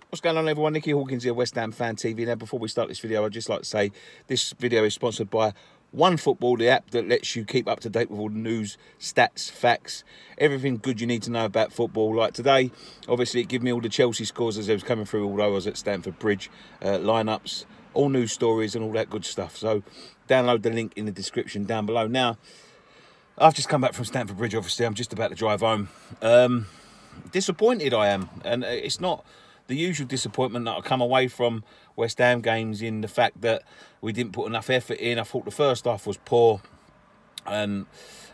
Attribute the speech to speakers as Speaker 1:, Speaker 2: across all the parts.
Speaker 1: What's going on, everyone? Nicky Hawkins here, West Ham Fan TV. Now, before we start this video, I'd just like to say this video is sponsored by OneFootball, the app that lets you keep up to date with all the news, stats, facts, everything good you need to know about football. Like today, obviously, it gave me all the Chelsea scores as I was coming through, although I was at Stamford Bridge, lineups, all news stories and all that good stuff. So download the link in the description down below. Now, I've just come back from Stamford Bridge, obviously. I'm just about to drive home. Disappointed I am, and it's not the usual disappointment that I come away from West Ham games in the fact that we didn't put enough effort in. I thought the first half was poor, and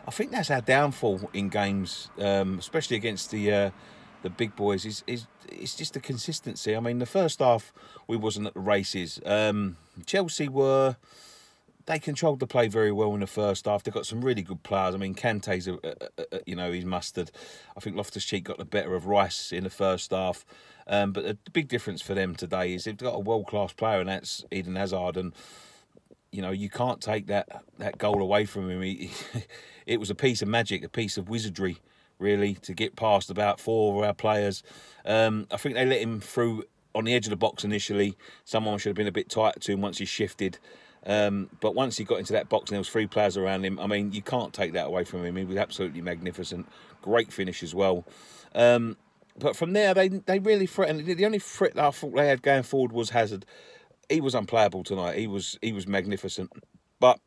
Speaker 1: I think that's our downfall in games, especially against the big boys. It's just the consistency. I mean, the first half we wasn't at the races. Chelsea were. They controlled the play very well in the first half. They've got some really good players. I mean, Kante's, he's mustard. I think Loftus-Cheek got the better of Rice in the first half. But the big difference for them today is they've got a world-class player, and that's Eden Hazard. And, you can't take that goal away from him. It was a piece of magic, a piece of wizardry, really, to get past about four of our players. I think they let him through on the edge of the box initially. Someone should have been a bit tighter to him once he shifted. But once he got into that box and there was three players around him, I mean, you can't take that away from him. He was absolutely magnificent. Great finish as well. But from there, they really threatened. The only threat that I thought they had going forward was Hazard. He was unplayable tonight. He was magnificent. But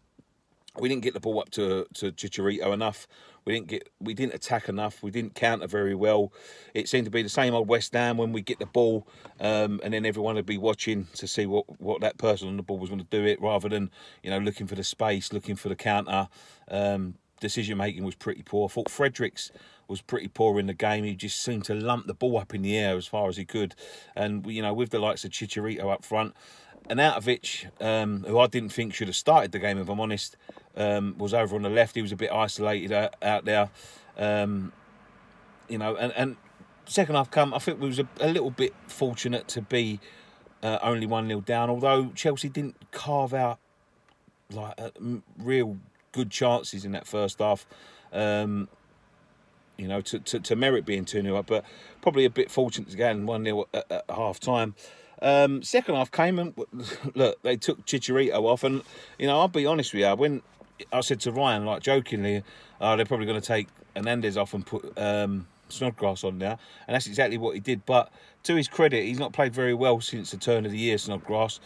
Speaker 1: we didn't get the ball up to Chicharito enough. We didn't attack enough. We didn't counter very well. It seemed to be the same old West Ham when we get the ball, and then everyone would be watching to see what that person on the ball was going to do it, rather than looking for the space, looking for the counter. Decision making was pretty poor. I thought Fredericks was pretty poor in the game. He just seemed to lump the ball up in the air as far as he could, and with the likes of Chicharito up front. And Arnautovic, who I didn't think should have started the game, if I'm honest, was over on the left. He was a bit isolated out there. And second half I think we was a little bit fortunate to be only 1-0 down, although Chelsea didn't carve out real good chances in that first half, to merit being 2-0 up, but probably a bit fortunate to get 1-0 at half time. Second half came and look, they took Chicharito off, and I'll be honest with you, when I said to Ryan, like jokingly, they're probably going to take Hernandez off and put Snodgrass on there, and that's exactly what he did. But to his credit, he's not played very well since the turn of the year, Snodgrass.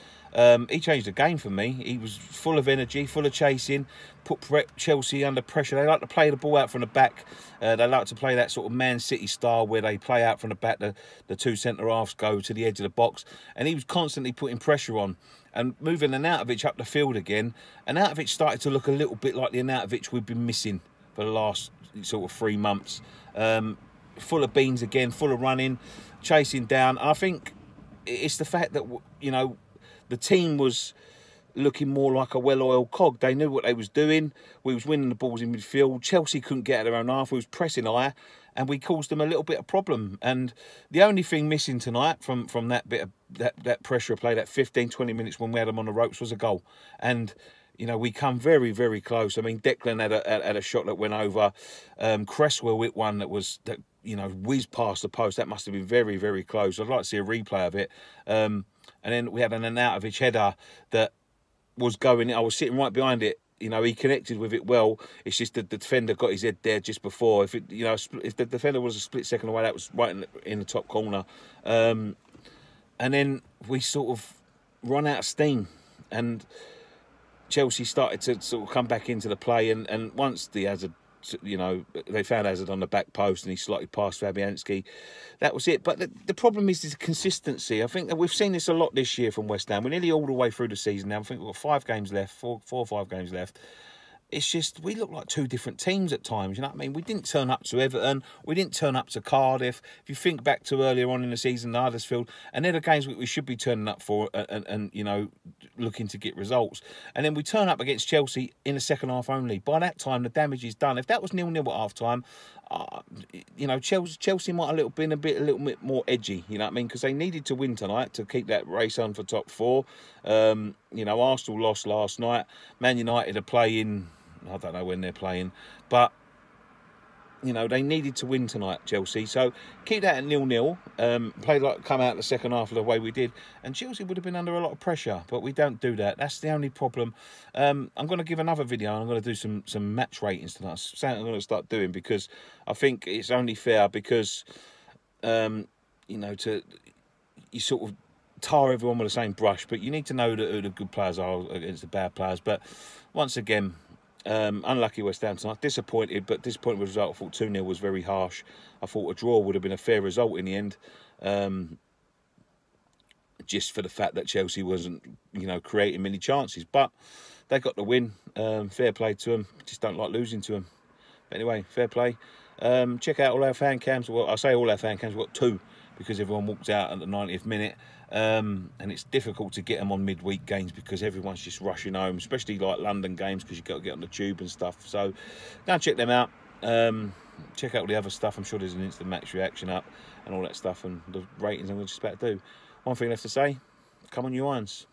Speaker 1: He changed the game for me. He was full of energy, full of chasing, put Chelsea under pressure. They like to play the ball out from the back. They like to play that sort of Man City style where they play out from the back. The two centre-halves go to the edge of the box. And he was constantly putting pressure on and moving Arnautovic up the field again. And Arnautovic started to look a little bit like the Arnautovic we've been missing for the last sort of 3 months. Full of beans again, full of running, chasing down. And I think it's the fact that, the team was looking more like a well-oiled cog. They knew what they was doing. We was winning the balls in midfield. Chelsea couldn't get out of their own half. We was pressing higher, and we caused them a little bit of problem. And the only thing missing tonight from that bit of that pressure play, that 15-20 minutes when we had them on the ropes, was a goal. And we come very, very close. I mean, Declan had a shot that went over. Cresswell hit one that whizzed past the post. That must have been very, very close. I'd like to see a replay of it. And then we had an Arnautovic header that was going. I was sitting right behind it. He connected with it well. It's just that the defender got his head there just before. If the defender was a split second away, that was right in the top corner. And then we sort of run out of steam, and Chelsea started to sort of come back into the play. And once the Hazard, they found Hazard on the back post and he slightly passed Fabianski. That was it. But the problem is consistency. I think that we've seen this a lot this year from West Ham. We're nearly all the way through the season now. I think we've got 5 games left, four or 5 games left. It's just, we look like 2 different teams at times, you know what I mean? We didn't turn up to Everton. We didn't turn up to Cardiff. If you think back to earlier on in the season, Huddersfield, and they're the games we should be turning up for and looking to get results. And then we turn up against Chelsea in the second half only. By that time, the damage is done. If that was 0-0 at half time, Chelsea might have been a little bit more edgy, you know what I mean? Because they needed to win tonight to keep that race on for top 4. Arsenal lost last night. Man United are playing, I don't know when they're playing, but you know, they needed to win tonight, Chelsea. So keep that at 0-0. Play like come out the second half of the way we did, and Chelsea would have been under a lot of pressure. But we don't do that. That's the only problem. I'm going to give another video. And I'm going to do some match ratings tonight. Something I'm going to start doing because I think it's only fair because you know, you sort of tar everyone with the same brush, but you need to know who the good players are against the bad players. But once again, unlucky West Ham tonight. Disappointed, but disappointed with the result. I thought 2-0 was very harsh. I thought a draw would have been a fair result in the end. Just for the fact that Chelsea wasn't, you know, creating many chances. But they got the win. Fair play to them. Just don't like losing to them. But anyway, fair play. Check out all our fan cams. Well, I say all our fan cams. We've got 2 because everyone walked out at the 90th minute. And it's difficult to get them on midweek games because everyone's just rushing home, especially like London games because you've got to get on the tube and stuff. So go and check them out. Check out all the other stuff. I'm sure there's an instant match reaction up and all that stuff and the ratings I'm just about to do. One thing left to say, come on you Irons.